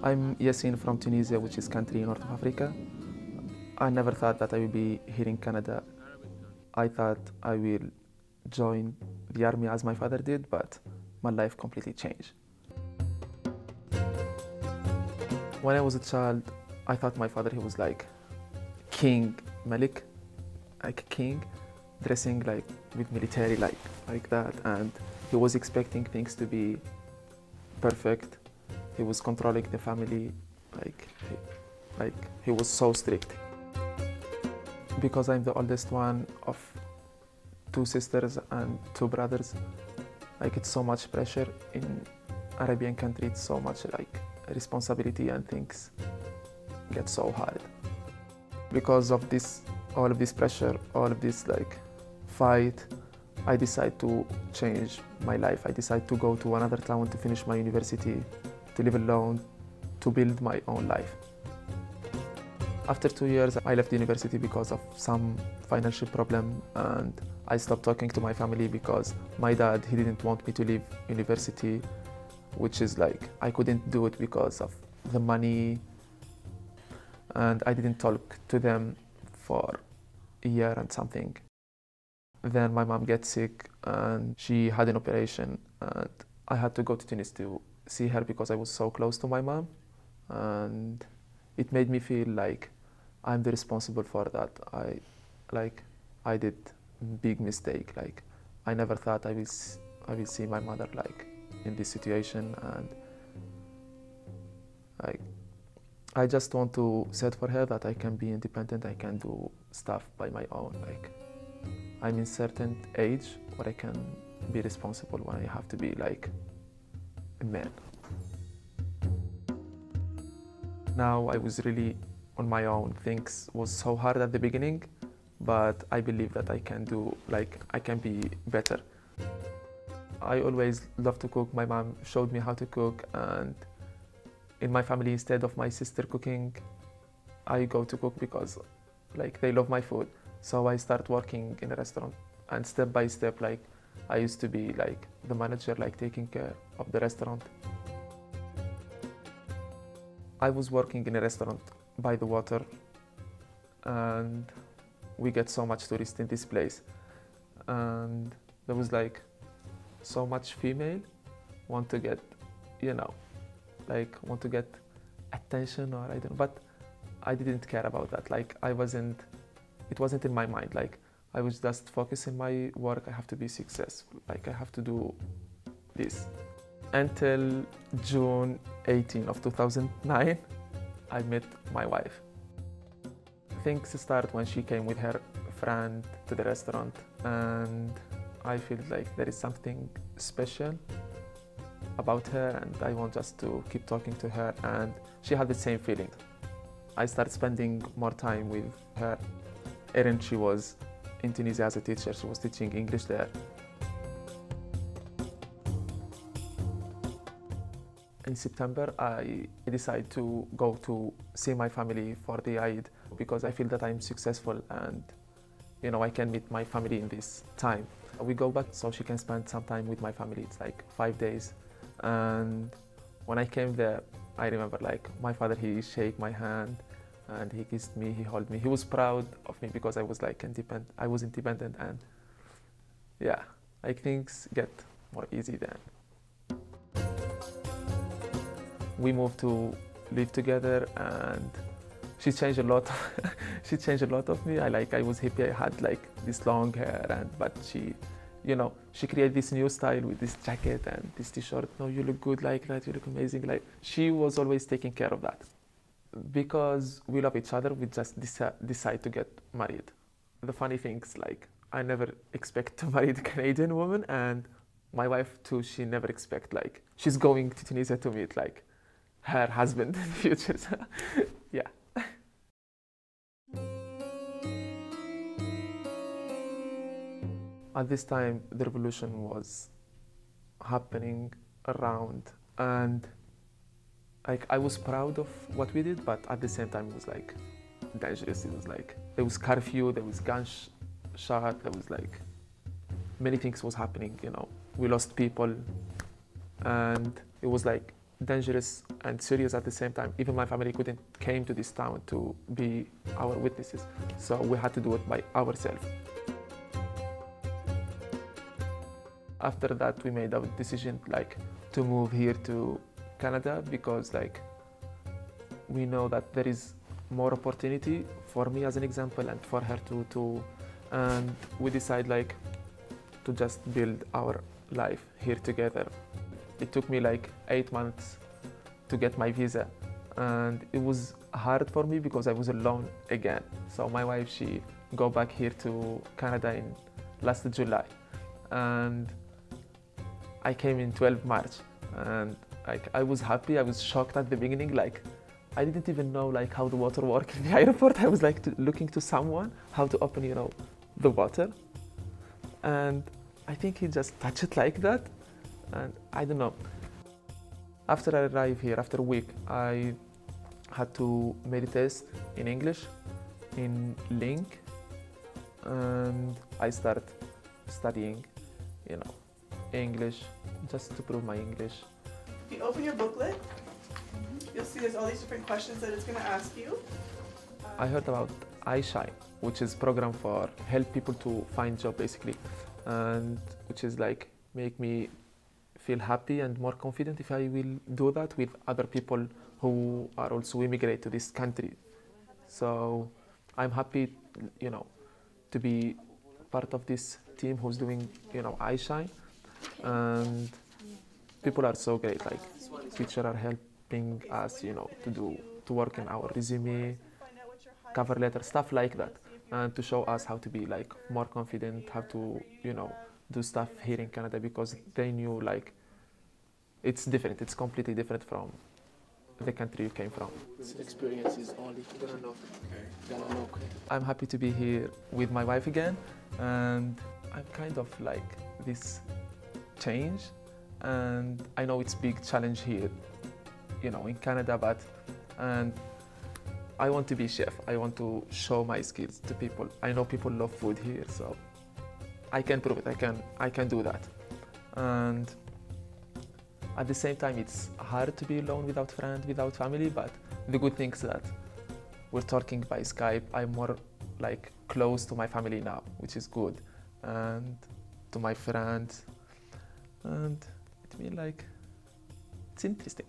I'm Yassine from Tunisia, which is country in North Africa. I never thought that I would be here in Canada. I thought I will join the army as my father did, but my life completely changed. When I was a child, I thought my father, he was like King Malik, like king, dressing like with military like that, and he was expecting things to be perfect. He was controlling the family, like he was so strict. Because I'm the oldest one of two sisters and two brothers, like it's so much pressure in Arabian country. It's so much like responsibility and things get so hard. Because of this, all of this pressure, all of this like fight, I decided to change my life. I decided to go to another town to finish my university, to live alone, to build my own life. After 2 years, I left the university because of some financial problem, and I stopped talking to my family because my dad, he didn't want me to leave university, which is like, I couldn't do it because of the money, and I didn't talk to them for a year and something. Then my mom gets sick and she had an operation, and I had to go to Tunis to see her because I was so close to my mom, and it made me feel like I'm the responsible for that. I did big mistake. Like I never thought I will see my mother like in this situation, and like I just want to set for her that I can be independent. I can do stuff by my own. Like I'm in certain age where I can be responsible when I have to be like a man. Now I was really on my own. Things was so hard at the beginning, but I believe that I can do, like I can be better. I always love to cook. My mom showed me how to cook, and in my family, instead of my sister cooking, I go to cook because like they love my food. So I start working in a restaurant, and step by step, like I used to be like the manager, like taking care of the restaurant. I was working in a restaurant by the water, and we get so much tourists in this place, and there was like so much female want to get, you know, like want to get attention, or I don't know, but I didn't care about that. Like it wasn't in my mind. Like I was just focusing my work. I have to be successful. Like I have to do this. Until June 18 of 2009, I met my wife. Things start when she came with her friend to the restaurant, and I feel like there is something special about her, and I want just to keep talking to her, and she had the same feeling. I started spending more time with her. Erin, she was in Tunisia as a teacher. She was teaching English there. In September, I decided to go to see my family for the Eid because I feel that I'm successful and, you know, I can meet my family in this time. We go back so she can spend some time with my family. It's like 5 days. And when I came there, I remember like my father, he shake my hand and he kissed me, he held me. He was proud of me because I was like independent. I was independent, and yeah, like things get more easy then. We moved to live together, and she changed a lot. She changed a lot of me. I was happy. I had like this long hair, but she, you know, she created this new style with this jacket and this t-shirt. No, you look good like that. You look amazing. Like she was always taking care of that. Because we love each other, we just decide to get married. The funny thing is, like, I never expect to marry a Canadian woman, and my wife too, she never expect, like, she's going to Tunisia to meet, like, her husband in the future. So, yeah. At this time, the revolution was happening around, and like I was proud of what we did, but at the same time it was like dangerous. It was like there was curfew, there was gunshot, there was like many things was happening. You know, we lost people, and it was like dangerous and serious at the same time. Even my family couldn't came to this town to be our witnesses, so we had to do it by ourselves. After that, we made a decision like to move here to Canada because like we know that there is more opportunity for me as an example and for her too, and we decide like to just build our life here together. It took me like 8 months to get my visa, and it was hard for me because I was alone again. So my wife, she go back here to Canada in last July, and I came in 12 March, and like I was happy. I was shocked at the beginning, like I didn't even know like how the water worked in the airport. I was like looking to someone how to open, you know, the water, and I think he just touched it like that, and I don't know. After I arrived here, after a week, I had to make a test in English, in Link, and I started studying, you know, English, just to prove my English. If you open your booklet, you'll see there's all these different questions that it's going to ask you. I heard about iSHINE, which is a program for help people to find job basically, and which is like make me feel happy and more confident if I will do that with other people who are also immigrate to this country. So I'm happy, you know, to be part of this team who's doing, you know, iSHINE, and people are so great. Like teachers are helping us, you know, to work in our resume, cover letter, stuff like that, and to show us how to be like more confident, how to, you know, do stuff here in Canada, because they knew like it's different, it's completely different from the country you came from. This experience is only gonna know. I'm happy to be here with my wife again, and I'm kind of like this change, and I know it's big challenge here, you know, in Canada, but and I want to be chef. I want to show my skills to people. I know people love food here, so I can prove it. I can do that. And at the same time, it's hard to be alone without friends, without family, but the good thing is that we're talking by Skype. I'm more like close to my family now, which is good, and to my friends, and it means like it's interesting.